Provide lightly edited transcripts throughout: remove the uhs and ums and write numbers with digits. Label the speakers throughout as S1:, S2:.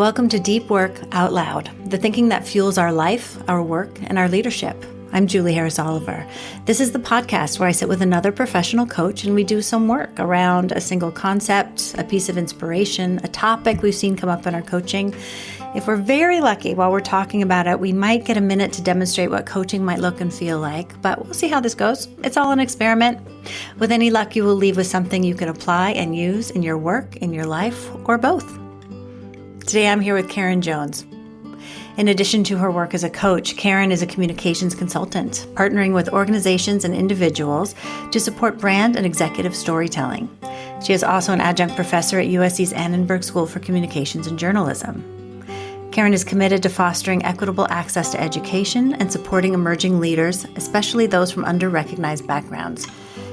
S1: Welcome to Deep Work Out Loud, the thinking that fuels our life, our work, and our leadership. I'm Julie Harris Oliver. This is the podcast where I sit with another professional coach and we do some work around a single concept, a piece of inspiration, a topic we've seen come up in our coaching. If we're very lucky while we're talking about it, we might get a minute to demonstrate what coaching might look and feel like, but we'll see how this goes. It's all an experiment. With any luck, you will leave with something you can apply and use in your work, in your life, or both. Today, I'm here with Karen Jones. In addition to her work as a coach, Karen is a communications consultant, partnering with organizations and individuals to support brand and executive storytelling. She is also an adjunct professor at USC's Annenberg School for Communications and Journalism. Karen is committed to fostering equitable access to education and supporting emerging leaders, especially those from under-recognized backgrounds.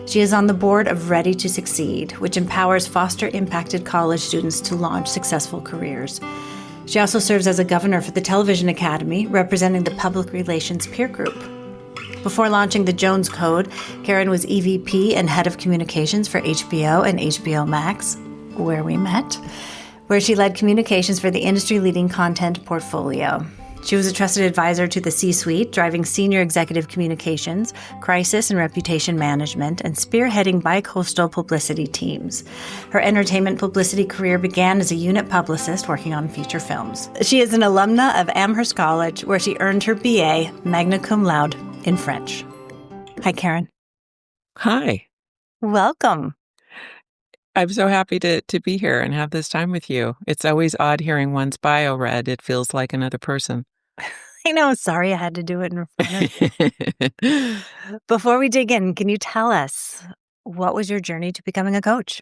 S1: She is on the board of Ready to Succeed, which empowers foster-impacted college students to launch successful careers. She also serves as a governor for the Television Academy, representing the Public Relations Peer Group. Before launching the Jones Code, Karen was EVP and Head of Communications for HBO and HBO Max, where we met, where she led communications for the industry-leading content portfolio. She was a trusted advisor to the C-suite, driving senior executive communications, crisis and reputation management, and spearheading bi-coastal publicity teams. Her entertainment publicity career began as a unit publicist working on feature films. She is an alumna of Amherst College, where she earned her BA, magna cum laude, in French. Hi, Karen.
S2: Hi.
S1: Welcome.
S2: I'm so happy to be here and have this time with you. It's always odd hearing one's bio read. It feels like another person.
S1: I know. Sorry I had to do it in front of you. Before we dig in, can you tell us, what was your journey to becoming a coach?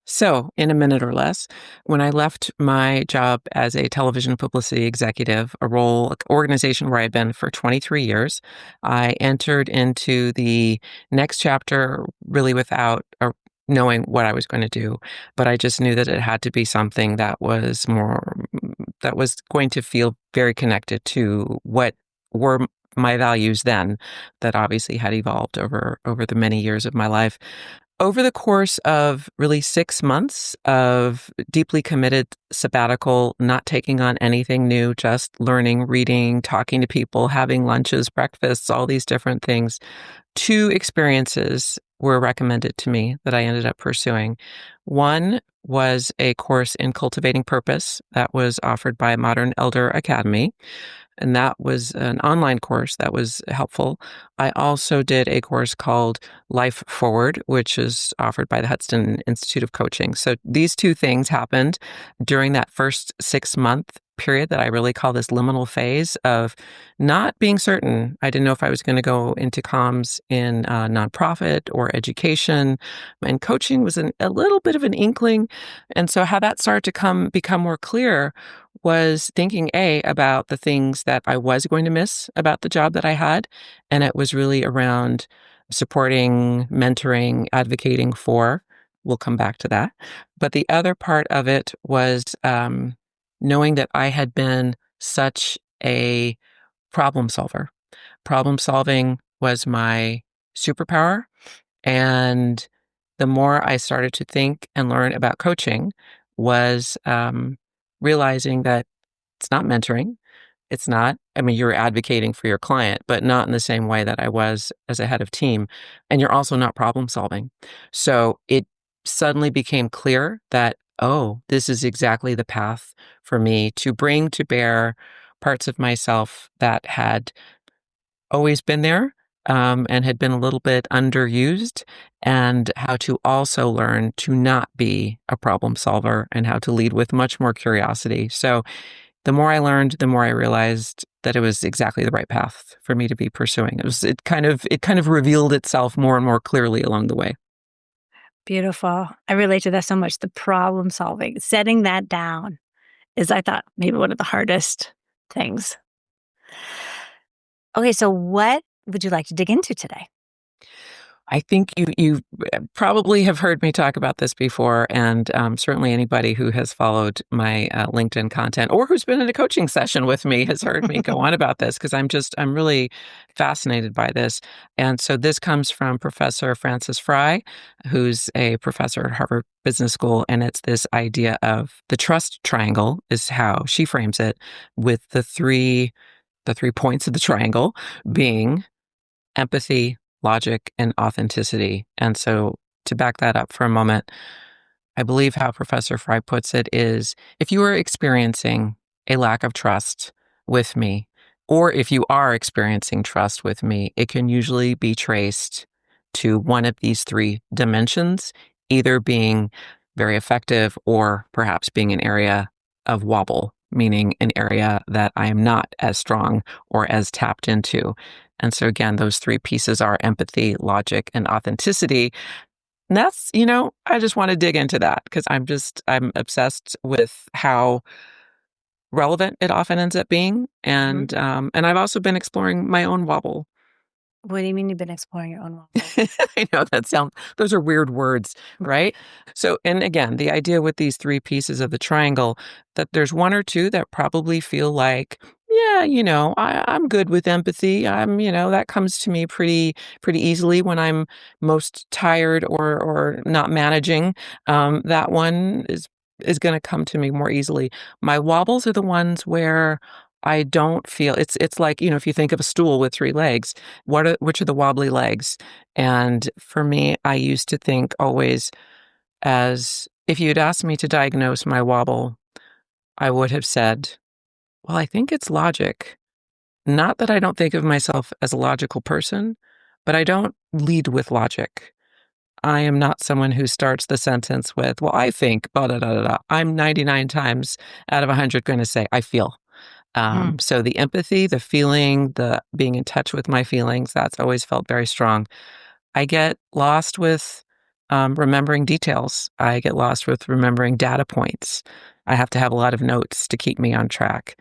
S2: So, in a minute or less, when I left my job as a television publicity executive, a role, organization where I've been for 23 years, I entered into the next chapter really without knowing what I was going to do, but I just knew that it had to be something that was going to feel very connected to what were my values then, that obviously had evolved over the many years of my life. Over the course of really 6 months of deeply committed sabbatical, not taking on anything new, just learning, reading, talking to people, having lunches, breakfasts, all these different things, 2 experiences were recommended to me that I ended up pursuing. One was a course in cultivating purpose that was offered by Modern Elder Academy, and that was an online course that was helpful. I also did a course called Life Forward, which is offered by the Hudson Institute of Coaching. So these 2 things happened during that first 6-month period that I really call this liminal phase of not being certain. I didn't know if I was going to go into comms in nonprofit or education, and coaching was a little bit of an inkling. And so how that started to become more clear was thinking about the things that I was going to miss about the job that I had. And it was really around supporting, mentoring, advocating for. We'll come back to that. But the other part of it was knowing that I had been such a problem solver. Problem solving was my superpower. And the more I started to think and learn about coaching was realizing that it's not mentoring. It's not, you're advocating for your client, but not in the same way that I was as a head of team. And you're also not problem solving. So it suddenly became clear that, this is exactly the path for me to bring to bear parts of myself that had always been there and had been a little bit underused, and how to also learn to not be a problem solver and how to lead with much more curiosity. So the more I learned, the more I realized that it was exactly the right path for me to be pursuing. It kind of revealed itself more and more clearly along the way.
S1: Beautiful. I relate to that so much. The problem solving, setting that down is, I thought, maybe one of the hardest things. Okay, so what would you like to dig into today?
S2: I think you probably have heard me talk about this before, and certainly anybody who has followed my LinkedIn content or who's been in a coaching session with me has heard me go on about this because I'm really fascinated by this. And so this comes from Professor Frances Frei, who's a professor at Harvard Business School, and it's this idea of the trust triangle is how she frames it, with the three points of the triangle being empathy, logic, and authenticity. And so to back that up for a moment, I believe how Professor Frei puts it is if you are experiencing a lack of trust with me, or if you are experiencing trust with me, it can usually be traced to one of these three dimensions, either being very effective or perhaps being an area of wobble, meaning an area that I am not as strong or as tapped into. And so again, those three pieces are empathy, logic, and authenticity. And that's, I just want to dig into that because I'm obsessed with how relevant it often ends up being. And and I've also been exploring my own wobble.
S1: What do you mean you've been exploring your own wobble?
S2: I know those are weird words, right? So, and again, the idea with these three pieces of the triangle, that there's one or two that probably feel like, yeah, I'm good with empathy. That comes to me pretty easily when I'm most tired or not managing. That one is going to come to me more easily. My wobbles are the ones where I don't feel it's like, if you think of a stool with three legs, which are the wobbly legs? And for me, I used to think always as if you'd asked me to diagnose my wobble, I would have said, well, I think it's logic. Not that I don't think of myself as a logical person, but I don't lead with logic. I am not someone who starts the sentence with, well, I think, blah, blah, blah, blah. I'm 99 times out of 100 going to say, I feel. So the empathy, the feeling, the being in touch with my feelings, that's always felt very strong. I get lost with remembering details. I get lost with remembering data points. I have to have a lot of notes to keep me on track.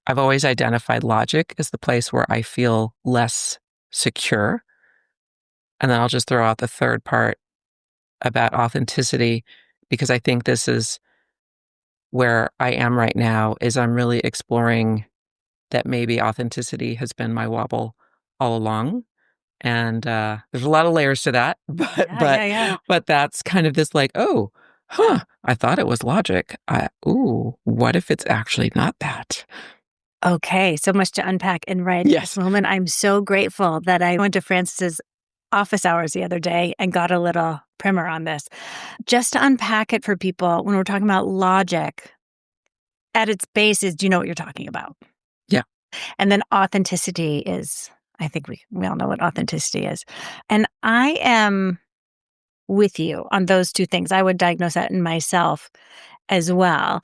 S2: I've always identified logic as the place where I feel less secure. And then I'll just throw out the third part about authenticity, because I think this is where I am right now, is I'm really exploring that maybe authenticity has been my wobble all along. And there's a lot of layers to that, but that's kind of this like, oh, I thought it was logic. What if it's actually not that?
S1: Okay, so much to unpack. And right at this moment, I'm so grateful that I went to Frances's office hours the other day and got a little primer on this. Just to unpack it for people, when we're talking about logic, at its base is, do you know what you're talking about?
S2: Yeah.
S1: And then authenticity is, I think we all know what authenticity is. And I am with you on those two things. I would diagnose that in myself as well.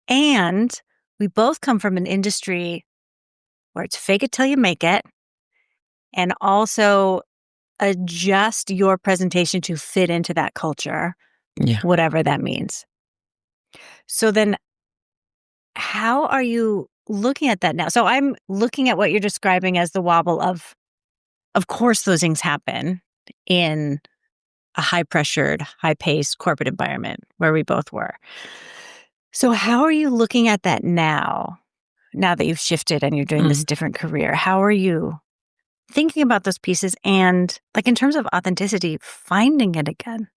S1: And we both come from an industry where it's fake it till you make it, and also adjust your presentation to fit into that culture, whatever that means. So then how are you looking at that now? So I'm looking at what you're describing as the wobble of course, those things happen in a high-pressured, high-paced corporate environment where we both were. So how are you looking at that now that you've shifted and you're doing this different career? How are you thinking about those pieces and, like, in terms of authenticity, finding it again?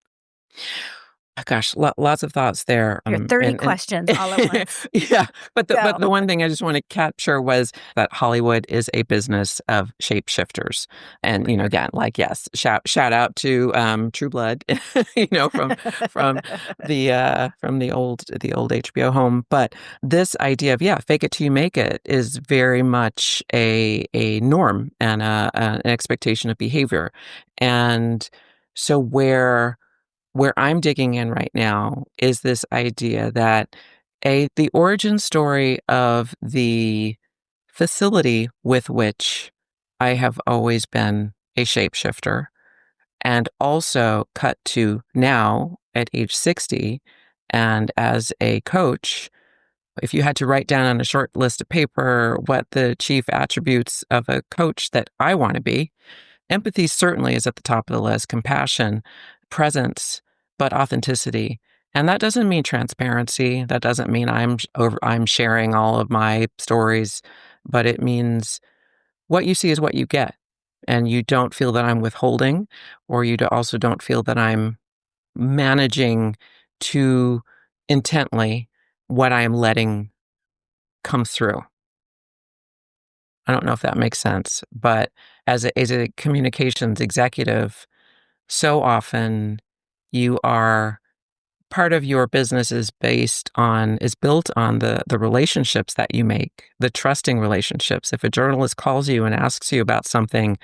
S2: Gosh, lots of thoughts there.
S1: Your 30 questions all at once.
S2: Yeah, but the one thing I just want to capture was that Hollywood is a business of shapeshifters, and again, like, yes, shout out to True Blood, from the old HBO home. But this idea of fake it till you make it is very much a norm and an expectation of behavior, and so where I'm digging in right now is this idea that the origin story of the facility with which I have always been a shapeshifter, and also cut to now at age 60, and as a coach, if you had to write down on a short list of paper what the chief attributes of a coach that I want to be, Empathy certainly is at the top of the list, compassion, presence, but authenticity. And that doesn't mean transparency. That doesn't mean I'm sharing all of my stories, but it means what you see is what you get. And you don't feel that I'm withholding, or also don't feel that I'm managing too intently what I am letting come through. I don't know if that makes sense, but as a communications executive, so often you are part of your business is built on the relationships that you make, the trusting relationships. If a journalist calls you and asks you about something,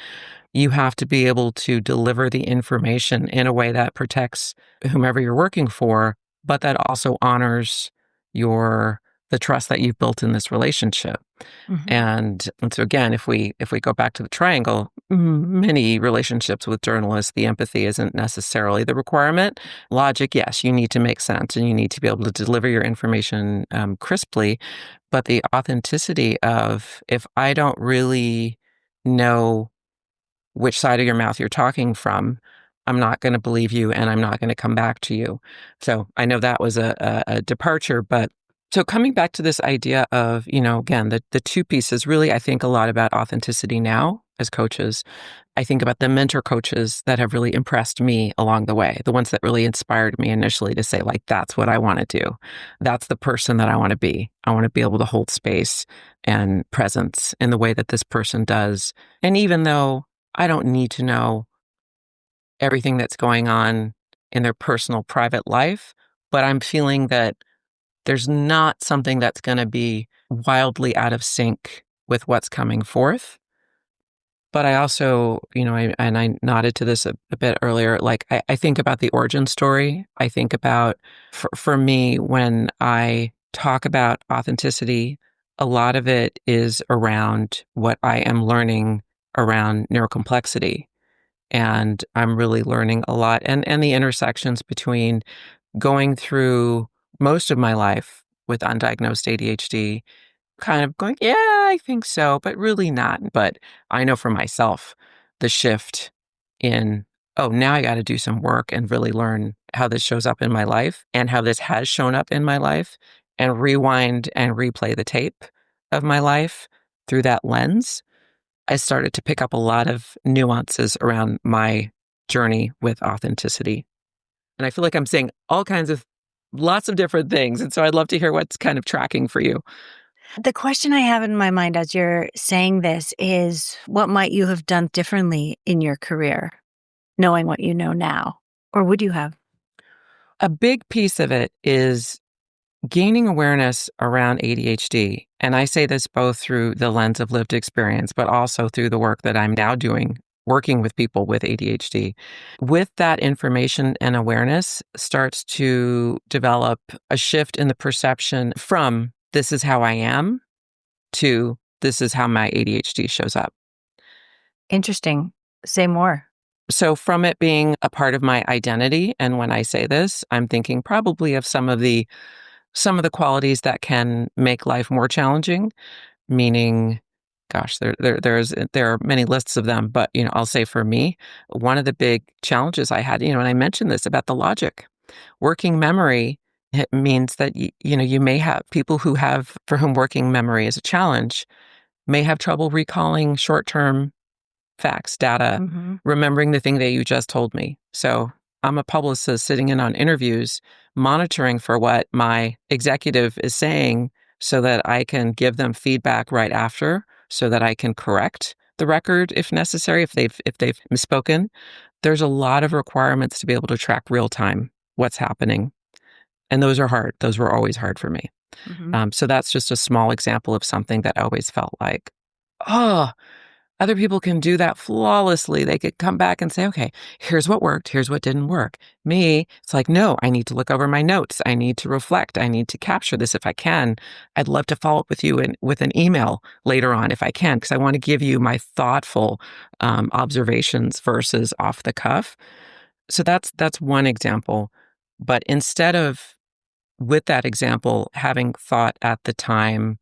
S2: you have to be able to deliver the information in a way that protects whomever you're working for, but that also honors the trust that you've built in this relationship.
S1: Mm-hmm.
S2: And so again, if we go back to the triangle, many relationships with journalists, the empathy isn't necessarily the requirement. Logic, yes, you need to make sense and you need to be able to deliver your information crisply. But the authenticity of, if I don't really know which side of your mouth you're talking from, I'm not going to believe you and I'm not going to come back to you. So I know that was a departure, but so coming back to this idea of, again, the two pieces, really, I think a lot about authenticity now as coaches. I think about the mentor coaches that have really impressed me along the way, the ones that really inspired me initially to say, like, that's what I want to do. That's the person that I want to be. I want to be able to hold space and presence in the way that this person does. And even though I don't need to know everything that's going on in their personal, private life, but I'm feeling that there's not something that's going to be wildly out of sync with what's coming forth. But I also, I nodded to this a bit earlier, like I think about the origin story. I think about, for me, when I talk about authenticity, a lot of it is around what I am learning around neurocomplexity. And I'm really learning a lot and the intersections between going through most of my life with undiagnosed ADHD, kind of going, yeah, I think so, but really not. But I know for myself, the shift in, oh, now I got to do some work and really learn how this shows up in my life and how this has shown up in my life, and rewind and replay the tape of my life through that lens. I started to pick up a lot of nuances around my journey with authenticity. And I feel like I'm saying lots of different things. And so I'd love to hear what's kind of tracking for you.
S1: The question I have in my mind as you're saying this is, what might you have done differently in your career, knowing what you know now? Or would you have?
S2: A big piece of it is gaining awareness around ADHD. And I say this both through the lens of lived experience, but also through the work that I'm now doing, working with people with ADHD. With that information and awareness starts to develop a shift in the perception from this is how I am to this is how my ADHD shows up.
S1: Interesting. Say more.
S2: So from it being a part of my identity, and when I say this, I'm thinking probably of some of the qualities that can make life more challenging, meaning, gosh, there are many lists of them, but I'll say for me, one of the big challenges I had, and I mentioned this about the logic, working memory. It means that you may have people for whom working memory is a challenge, may have trouble recalling short-term facts, data,
S1: Mm-hmm.
S2: remembering the thing that you just told me. So I'm a publicist sitting in on interviews, monitoring for what my executive is saying so that I can give them feedback right after, so that I can correct the record if necessary, if they've misspoken. There's a lot of requirements to be able to track real time what's happening. And those are hard. Those were always hard for me.
S1: Mm-hmm.
S2: So that's just a small example of something that I always felt like, oh, other people can do that flawlessly. They could come back and say, okay, here's what worked, here's what didn't work. Me, it's like, no, I need to look over my notes. I need to reflect. I need to capture this if I can. I'd love to follow up with you with an email later on if I can, because I want to give you my thoughtful observations versus off the cuff. So that's one example. But instead of, with that example, having thought at the time,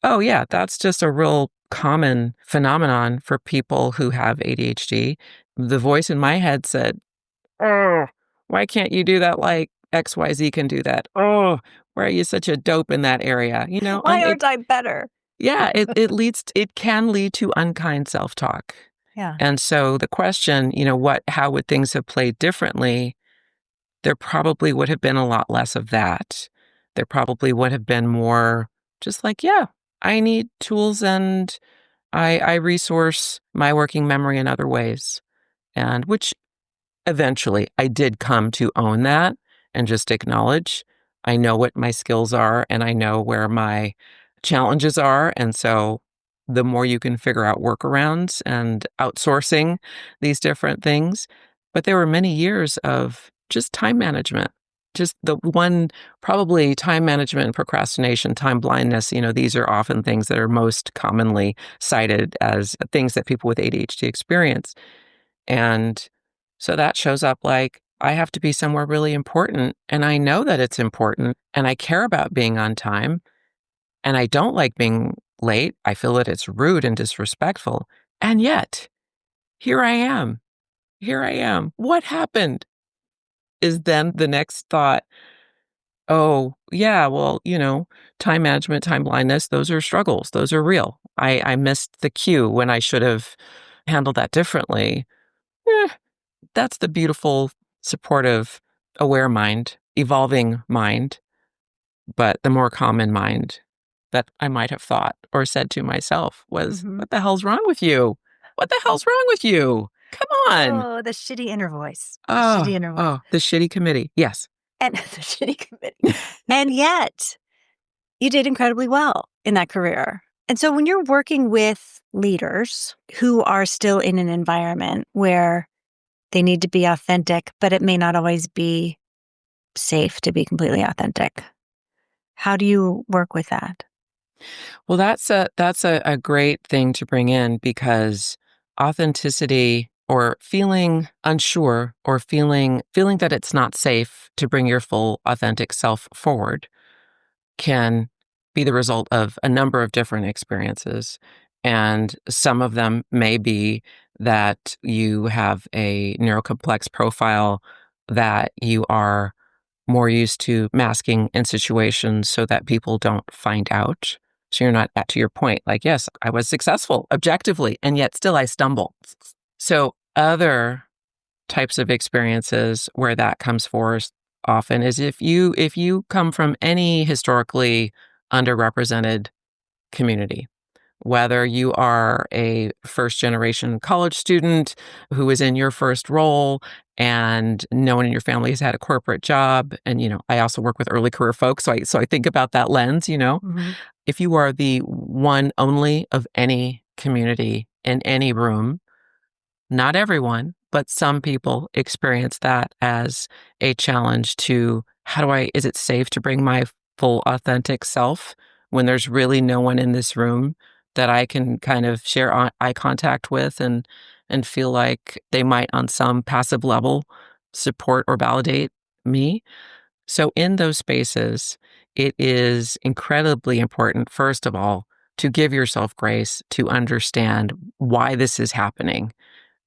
S2: Oh, yeah, that's just a real common phenomenon for people who have ADHD. The voice in my head said, "Oh, why can't you do that like XYZ can do that? Oh, why are you such a dope in that area?"
S1: Why
S2: And
S1: aren't I better?
S2: it can lead to unkind self-talk.
S1: Yeah.
S2: And so the question, how would things have played differently? There probably would have been a lot less of that. There probably would have been more just like, yeah, I need tools and I resource my working memory in other ways. And which eventually I did come to own that and just acknowledge I know what my skills are and I know where my challenges are. And so the more you can figure out workarounds and outsourcing these different things. But there were many years of just time management. Just the one, probably time management and procrastination, time blindness. These are often things that are most commonly cited as things that people with ADHD experience. And so that shows up like, I have to be somewhere really important, and I know that it's important, and I care about being on time, and I don't like being late. I feel that it's rude and disrespectful. And yet, here I am. Here I am. What happened? Is then the next thought, oh, yeah, well, time management, time blindness, those are struggles. Those are real. I missed the cue when I should have handled that differently. Eh, that's the beautiful, supportive, aware mind, evolving mind, but the more common mind that I might have thought or said to myself was, what the hell's wrong with you? What the hell's wrong with you? Come on.
S1: Oh, the shitty inner voice. The shitty inner voice.
S2: The shitty committee. Yes.
S1: And the shitty committee. And yet, you did incredibly well in that career. And so when you're working with leaders who are still in an environment where they need to be authentic, but it may not always be safe to be completely authentic, how do you work with that?
S2: Well, that's a great thing to bring in because authenticity or feeling unsure or feeling that it's not safe to bring your full authentic self forward can be the result of a number of different experiences. And some of them may be that you have a neurocomplex profile, that you are more used to masking in situations so that people don't find out. So you're not, to your point, like, yes, I was successful objectively, and yet still I stumble. So other types of experiences where that comes forth often is if you come from any historically underrepresented community, whether you are a first generation college student who is in your first role and no one in your family has had a corporate job. And, I also work with early career folks. So I think about that lens, if you are the one only of any community in any room, not everyone, but some people experience that as a challenge to is it safe to bring my full authentic self when there's really no one in this room that I can kind of share eye contact with and feel like they might on some passive level support or validate me. So in those spaces, it is incredibly important, first of all, to give yourself grace to understand why this is happening.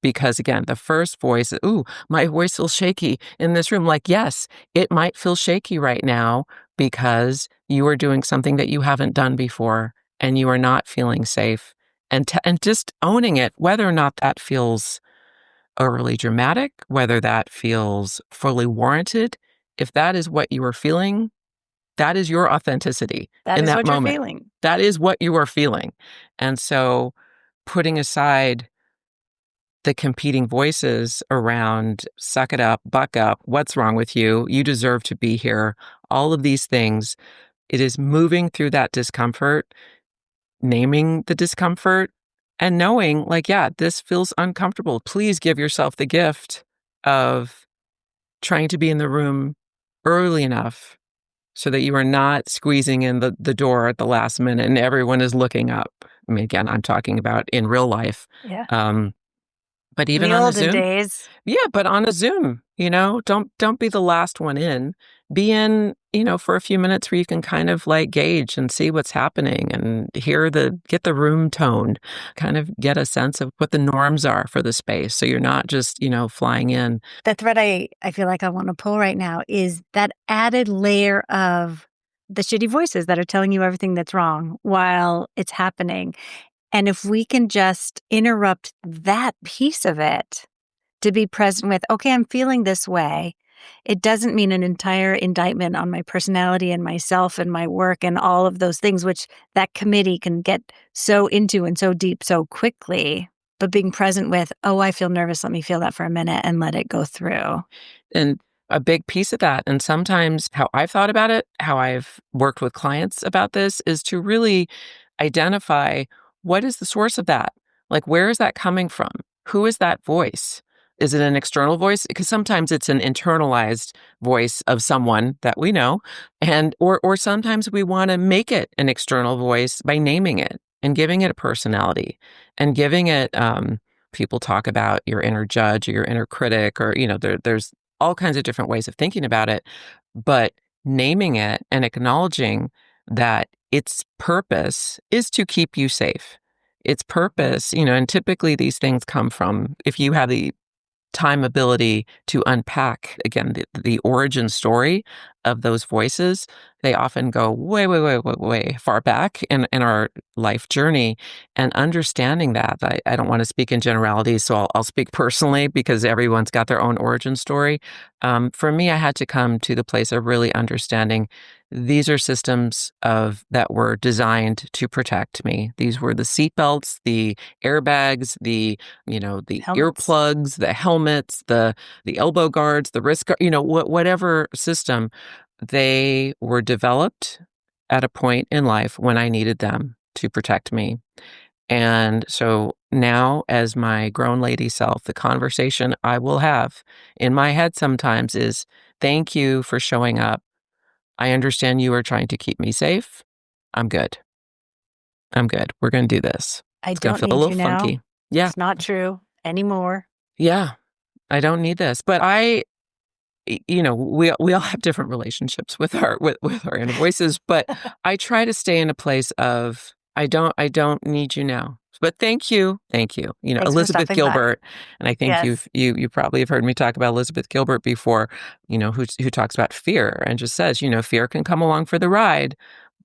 S2: Because again, the first voice, ooh, my voice feels shaky in this room. Like, yes, it might feel shaky right now because you are doing something that you haven't done before and you are not feeling safe. And just owning it, whether or not that feels overly dramatic, whether that feels fully warranted, if that is what you are feeling, that is your authenticity in that moment.
S1: You're feeling.
S2: That is what you are feeling. And so putting aside the competing voices around suck it up, buck up, what's wrong with you? You deserve to be here. All of these things. It is moving through that discomfort, naming the discomfort, and knowing, like, yeah, this feels uncomfortable. Please give yourself the gift of trying to be in the room early enough so that you are not squeezing in the door at the last minute and everyone is looking up. I mean, again, I'm talking about in real life.
S1: Yeah.
S2: But even
S1: the
S2: on a
S1: olden
S2: Zoom,
S1: days.
S2: yeah, but on a Zoom, don't be the last one in. Be in for a few minutes where you can kind of like gauge and see what's happening and get the room tone, kind of get a sense of what the norms are for the space. So you're not just, flying in.
S1: The thread I feel like I want to pull right now is that added layer of the shitty voices that are telling you everything that's wrong while it's happening. And if we can just interrupt that piece of it to be present with, okay, I'm feeling this way. It doesn't mean an entire indictment on my personality and myself and my work and all of those things, which that committee can get so into and so deep so quickly. But being present with, oh, I feel nervous. Let me feel that for a minute and let it go through.
S2: And a big piece of that, and sometimes how I've thought about it, how I've worked with clients about this, is to really identify what is the source of that? Like, where is that coming from? Who is that voice? Is it an external voice? Because sometimes it's an internalized voice of someone that we know, or sometimes we want to make it an external voice by naming it and giving it a personality and giving it. People talk about your inner judge or your inner critic, or there's all kinds of different ways of thinking about it, but naming it and acknowledging that its purpose is to keep you safe. Its purpose, and typically these things come from, if you have the time ability to unpack, again, the origin story of those voices, they often go way, way, way, way, way far back in our life journey. And understanding that, I don't want to speak in generalities, so I'll speak personally because everyone's got their own origin story. For me, I had to come to the place of really understanding these are systems that were designed to protect me. These were the seatbelts, the airbags, the
S1: Helmets.
S2: earplugs, the helmets, the elbow guards, the wrist guard, whatever system. They were developed at a point in life when I needed them to protect me. And so now, as my grown lady self, the conversation I will have in my head sometimes is, thank you for showing up. I understand you are trying to keep me safe. I'm good. We're going to do this.
S1: I
S2: It's going to
S1: don't
S2: feel a
S1: need
S2: little
S1: you now.
S2: funky. Yeah.
S1: It's not true anymore.
S2: Yeah. I don't need this. But we all have different relationships with our inner voices, but I try to stay in a place of, I don't need you now. But thank you.
S1: Thanks
S2: Elizabeth Gilbert, and I think
S1: Yes.
S2: you probably have heard me talk about Elizabeth Gilbert before, who talks about fear and just says, fear can come along for the ride,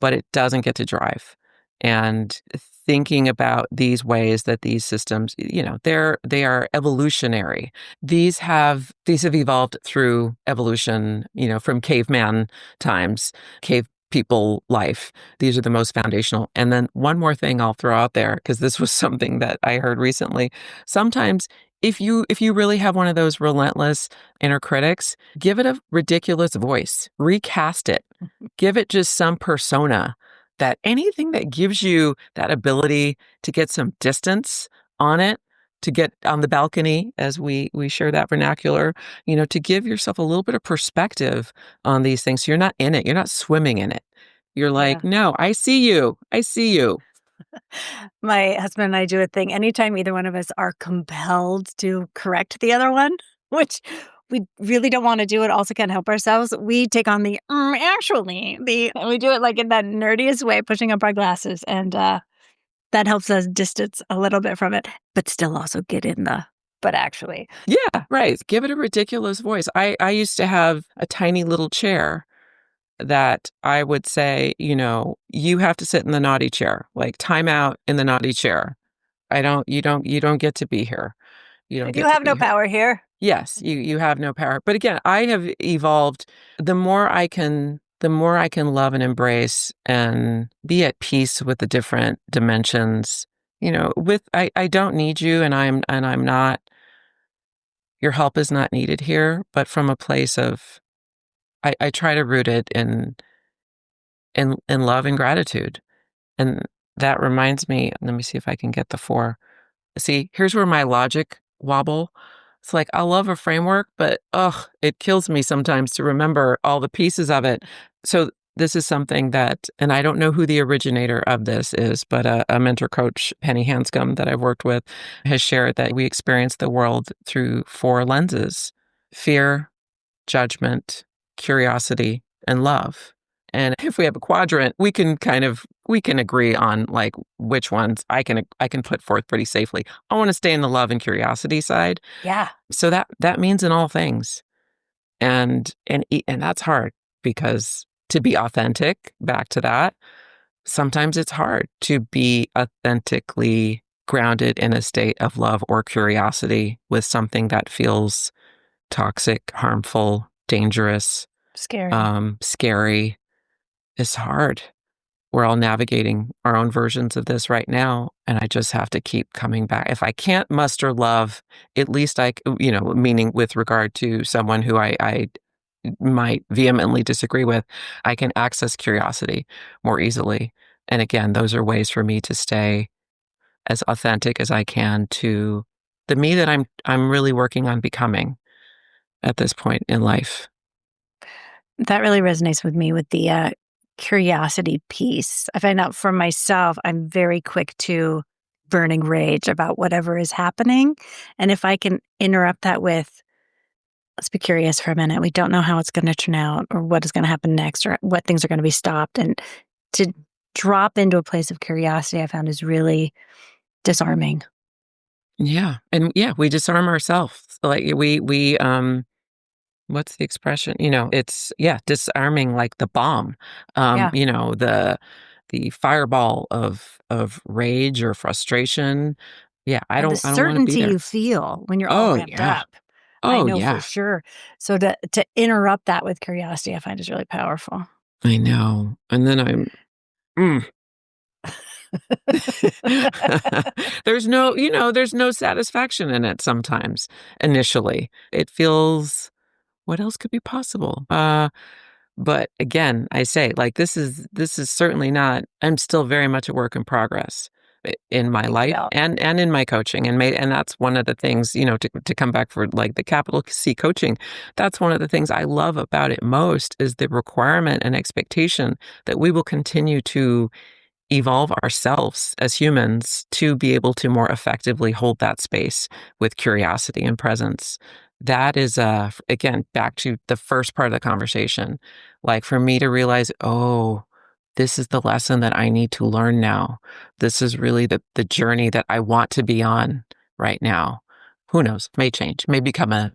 S2: but it doesn't get to drive. And thinking about these ways that these systems, they are evolutionary. These have evolved through evolution, from caveman times, cave people life. These are the most foundational. And then one more thing I'll throw out there, because this was something that I heard recently. Sometimes if you really have one of those relentless inner critics, give it a ridiculous voice, recast it, give it just some persona, that anything that gives you that ability to get some distance on it, to get on the balcony, as we share that vernacular, to give yourself a little bit of perspective on these things. So you're not in it. You're not swimming in it. You're like, no, I see you. I see you.
S1: My husband and I do a thing anytime either one of us are compelled to correct the other one, which we really don't want to do. It also can't help ourselves. We take on and we do it like in that nerdiest way, pushing up our glasses. And that helps us distance a little bit from it, but still also get in but actually.
S2: Yeah, right. Give it a ridiculous voice. I used to have a tiny little chair that I would say, you have to sit in the naughty chair, like time out in the naughty chair. You don't get to be here. You
S1: have no power here.
S2: Yes, you have no power. But again, I have evolved. The more I can love and embrace and be at peace with the different dimensions, I don't need you, and I'm not, your help is not needed here, but from a place of, I try to root it in love and gratitude. And that reminds me, let me see if I can get the 4. See, here's where my logic wobble. It's like, I love a framework, but it kills me sometimes to remember all the pieces of it. So this is something that, and I don't know who the originator of this is, but a mentor coach, Penny Hanscom, that I've worked with, has shared that we experience the world through 4 lenses: fear, judgment, curiosity, and love. And if we have a quadrant, we can agree on like which ones I can put forth pretty safely. I want to stay in the love and curiosity side.
S1: Yeah.
S2: So that means in all things. And that's hard because to be authentic, back to that, sometimes it's hard to be authentically grounded in a state of love or curiosity with something that feels toxic, harmful, dangerous, scary. It's hard. We're all navigating our own versions of this right now, and I just have to keep coming back. If I can't muster love, at least meaning with regard to someone who I might vehemently disagree with, I can access curiosity more easily. And again, those are ways for me to stay as authentic as I can to the me that I'm really working on becoming at this point in life.
S1: That really resonates with me with the curiosity piece. I find out for myself, I'm very quick to burning rage about whatever is happening. And if I can interrupt that with, let's be curious for a minute. We don't know how it's going to turn out or what is going to happen next or what things are going to be stopped. And to drop into a place of curiosity, I found is really disarming.
S2: Yeah. And yeah, we disarm ourselves. Like what's the expression? It's disarming like the bomb.
S1: Yeah.
S2: The fireball of rage or frustration. Yeah, I
S1: And the
S2: don't want to be
S1: certainty
S2: there.
S1: you feel when you're all
S2: Oh
S1: ramped
S2: yeah.
S1: up. I
S2: Oh
S1: know for
S2: yeah.
S1: sure. So to interrupt that with curiosity, I find is really powerful.
S2: I know. And then I'm there's no satisfaction in it sometimes initially. It feels, what else could be possible? But again, I say, like, this is certainly not, I'm still very much a work in progress in my
S1: You can
S2: life
S1: tell.
S2: and in my coaching. And that's one of the things, to come back for like the capital C coaching, that's one of the things I love about it most is the requirement and expectation that we will continue to evolve ourselves as humans to be able to more effectively hold that space with curiosity and presence. That is, again, back to the first part of the conversation. Like for me to realize, oh, this is the lesson that I need to learn now. This is really the journey that I want to be on right now. Who knows? May change. May become a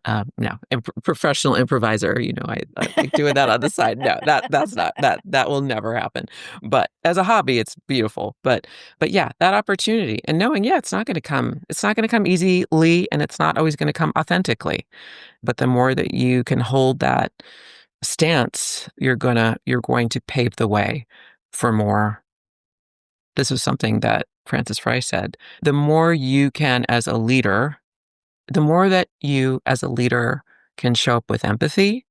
S2: professional improviser. I like doing that on the side. No, that's not that will never happen. But as a hobby, it's beautiful. But yeah, that opportunity and knowing, it's not going to come. It's not going to come easily, and it's not always going to come authentically. But the more that you can hold that stance, you're going to pave the way for more. This is something that Frances Frei said. The more you can, as a leader, the more that you as a leader can show up with empathy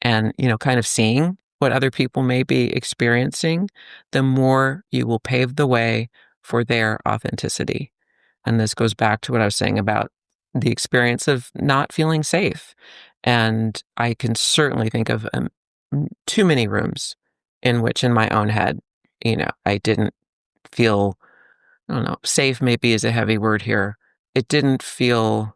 S2: and, kind of seeing what other people may be experiencing, the more you will pave the way for their authenticity. And this goes back to what I was saying about the experience of not feeling safe. And I can certainly think of too many rooms in which in my own head, I didn't feel, I don't know, safe maybe is a heavy word here. It didn't feel,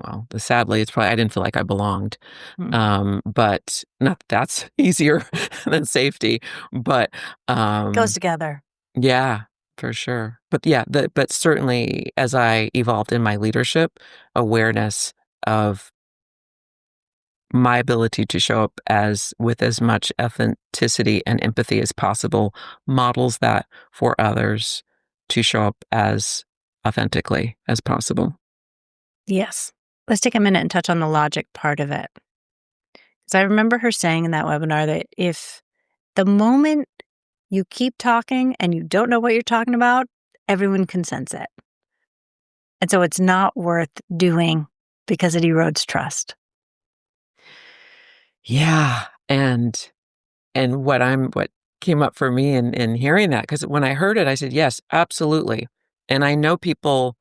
S2: well, sadly, it's probably, I didn't feel like I belonged. But not that that's easier than safety, but
S1: Goes together.
S2: yeah, for sure. But yeah, but certainly as I evolved in my leadership, awareness of my ability to show up with as much authenticity and empathy as possible models that for others to show up as authentically as possible.
S1: Yes. Let's take a minute and touch on the logic part of it. Because I remember her saying in that webinar that if the moment you keep talking and you don't know what you're talking about, everyone can sense it. And so it's not worth doing because it erodes trust.
S2: Yeah. And what came up for me in hearing that, because when I heard it, I said, yes, absolutely. And I know people,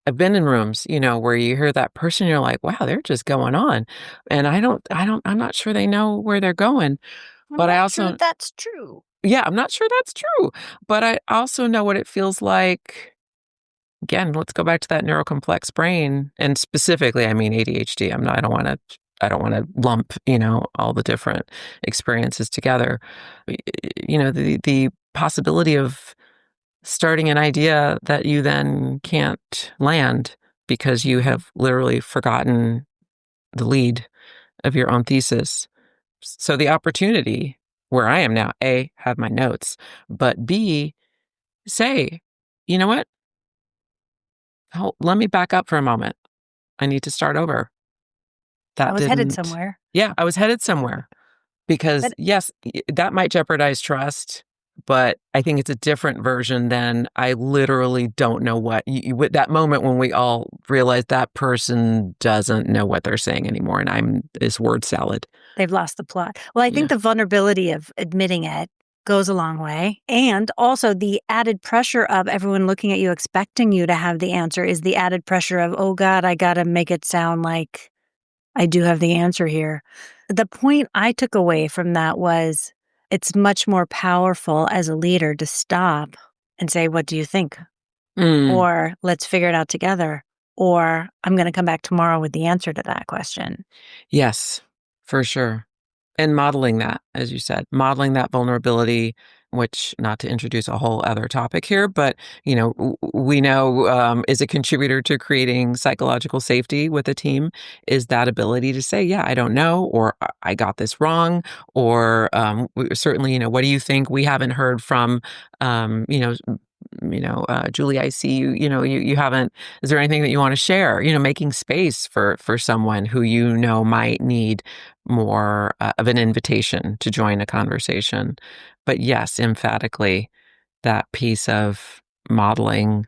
S2: I've been in rooms, where you hear that person, you're like, wow, they're just going on. And I'm not sure they know where they're going. But I also,
S1: sure that's true.
S2: Yeah, I'm not sure that's true. But I also know what it feels like. Again, let's go back to that neurocomplex brain. And specifically, I mean ADHD. I don't want to I don't want to lump, all the different experiences together. The possibility of starting an idea that you then can't land because you have literally forgotten the lead of your own thesis. So the opportunity where I am now, A, have my notes, but B, say, you know what? Let me back up for a moment. I need to start over.
S1: I
S2: That
S1: was headed
S2: didn't,
S1: somewhere.
S2: yeah, I was headed somewhere because
S1: But
S2: yes, that might jeopardize trust, but I think it's a different version than I literally don't know what with that moment when we all realize that person doesn't know what they're saying anymore. And I'm this word salad.
S1: they've lost the plot. Well, I think
S2: Yeah.
S1: the vulnerability of admitting it goes a long way. And also the added pressure of everyone looking at you, expecting you to have the answer is the added pressure of, oh God, I got to make it sound like I do have the answer here. The point I took away from that was it's much more powerful as a leader to stop and say, what do you think?
S2: Mm,
S1: Or let's figure it out together. Or I'm going to come back tomorrow with the answer to that question.
S2: yes, for sure. And modeling that, as you said, modeling that vulnerability, which, not to introduce a whole other topic here, but, we know is a contributor to creating psychological safety with a team is that ability to say, yeah, I don't know, or I got this wrong, or certainly, what do you think? We haven't heard from, Julie, I see you, you haven't, is there anything that you want to share? Making space for someone who might need more of an invitation to join a conversation. But yes, emphatically, that piece of modeling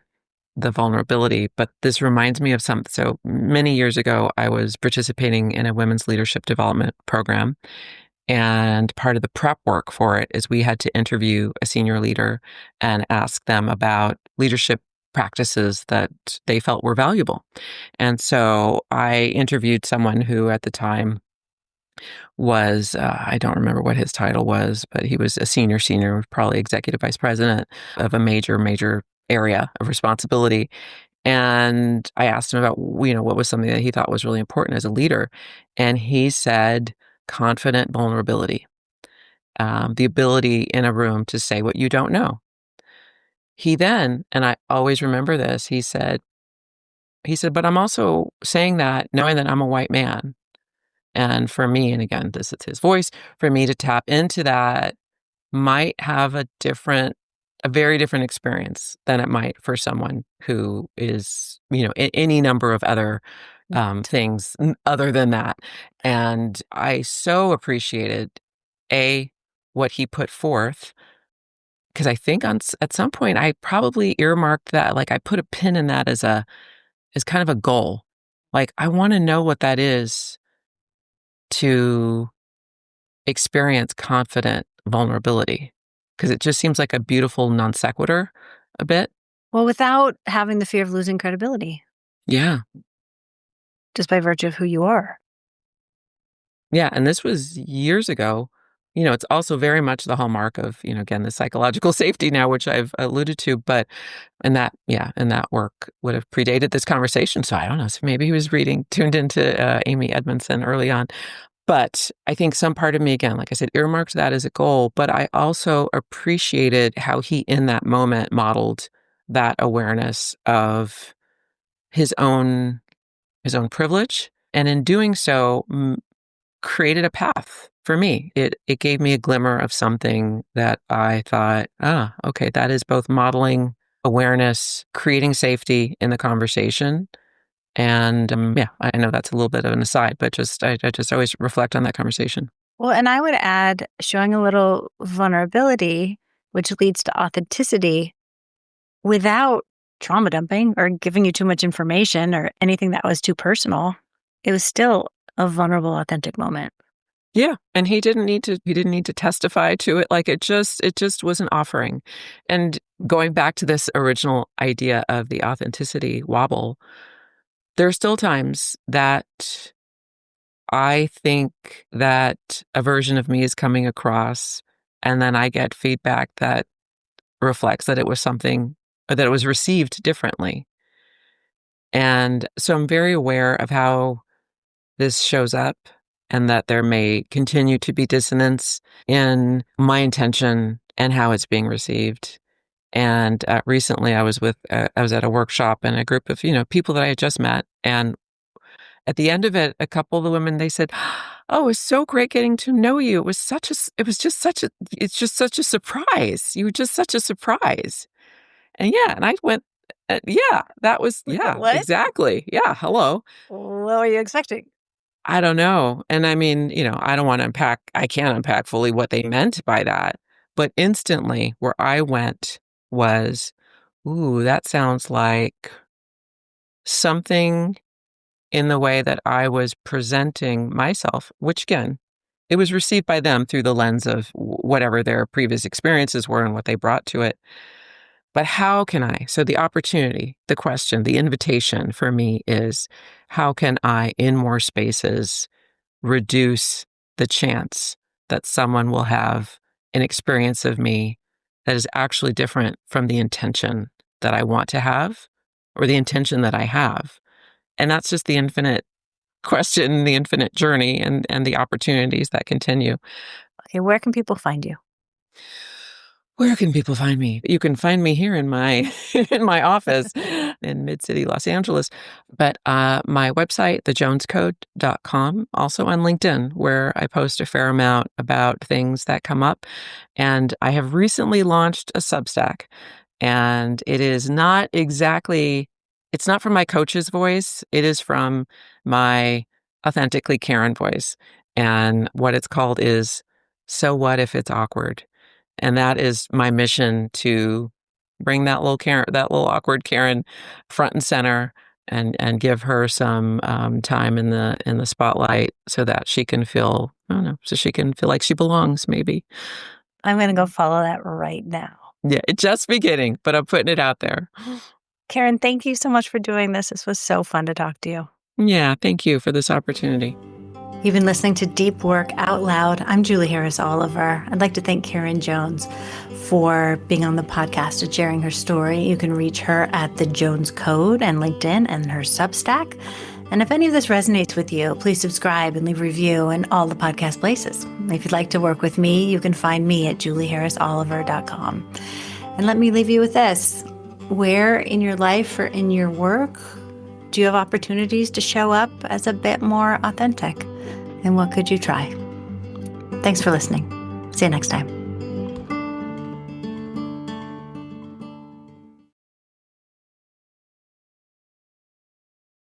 S2: the vulnerability. But this reminds me of something. So many years ago, I was participating in a women's leadership development program. And part of the prep work for it is we had to interview a senior leader and ask them about leadership practices that they felt were valuable. And so I interviewed someone who at the time was, I don't remember what his title was, but he was a senior, probably executive vice president of a major area of responsibility. And I asked him about, what was something that he thought was really important as a leader. And he said, confident vulnerability, the ability in a room to say what you don't know. He then, and I always remember this, he said, but I'm also saying that knowing that I'm a white man. And for me, and again, this is his voice, for me to tap into that might have a very different experience than it might for someone who is, any number of other things other than that. And I so appreciated what he put forth, because I think at some point I probably earmarked that, like I put a pin in that as kind of a goal. Like I want to know what that is to experience confident vulnerability, because it just seems like a beautiful non sequitur a bit.
S1: Well, without having the fear of losing credibility,
S2: Yeah.
S1: just by virtue of who you are.
S2: Yeah. And this was years ago. It's also very much the hallmark of, again, the psychological safety now, which I've alluded to, but and that work would have predated this conversation. So I don't know. So maybe he was tuned into Amy Edmondson early on. But I think some part of me, again, like I said, earmarked that as a goal, but I also appreciated how he, in that moment, modeled that awareness of his own privilege. And in doing so, created a path for me. It gave me a glimmer of something that I thought, okay, that is both modeling awareness, creating safety in the conversation. And I know that's a little bit of an aside, but I just always reflect on that conversation.
S1: Well, and I would add showing a little vulnerability, which leads to authenticity without trauma dumping or giving you too much information or anything that was too personal. It was still a vulnerable, authentic moment.
S2: Yeah, and he didn't need to testify to it. Like it just was an offering. And going back to this original idea of the authenticity wobble, there are still times that I think that a version of me is coming across, and then I get feedback that reflects that it was something, or that it was received differently. And so I'm very aware of how this shows up and that there may continue to be dissonance in my intention and how it's being received. And recently I was at a workshop and a group of, people that I had just met. And at the end of it, a couple of the women, they said, "Oh, it was so great getting to know you. It's just such a surprise. You were just such a surprise." And and I went, that was,
S1: What?
S2: exactly. Yeah. Hello.
S1: What were you expecting?
S2: I don't know. And I mean, I don't want to I can't unpack fully what they meant by that. But instantly where I went was, ooh, that sounds like something in the way that I was presenting myself, which again, it was received by them through the lens of whatever their previous experiences were and what they brought to it. But how can I? So the opportunity, the question, the invitation for me is, how can I, in more spaces, reduce the chance that someone will have an experience of me that is actually different from the intention that I want to have or the intention that I have? And that's just the infinite question, the infinite journey, and the opportunities that continue.
S1: Okay, where can people find you?
S2: Where can people find me? You can find me here in my in my office in Mid-City, Los Angeles. But my website, thejonescode.com, also on LinkedIn, where I post a fair amount about things that come up. And I have recently launched a Substack. And it is not exactly, it's not from my coach's voice. It is from my authentically Karen voice. And what it's called is So What If It's Awkward? And that is my mission, to bring that little Karen, that little awkward Karen, front and center, and give her some time in the spotlight, so that she can feel, I don't know, so she can feel like she belongs. Maybe
S1: I'm going to go follow that right now.
S2: Yeah, it's just beginning, but I'm putting it out there.
S1: Karen, thank you so much for doing this. This was so fun to talk to you.
S2: Yeah, thank you for this opportunity.
S1: You've been listening to Deep Work Out Loud. I'm Julie Harris Oliver. I'd like to thank Karen Jones for being on the podcast and sharing her story. You can reach her at the Jones Code and LinkedIn and her Substack. And if any of this resonates with you, please subscribe and leave a review in all the podcast places. If you'd like to work with me, you can find me at julieharrisoliver.com. And let me leave you with this. Where in your life or in your work do you have opportunities to show up as a bit more authentic? And what could you try? Thanks for listening. See you next time.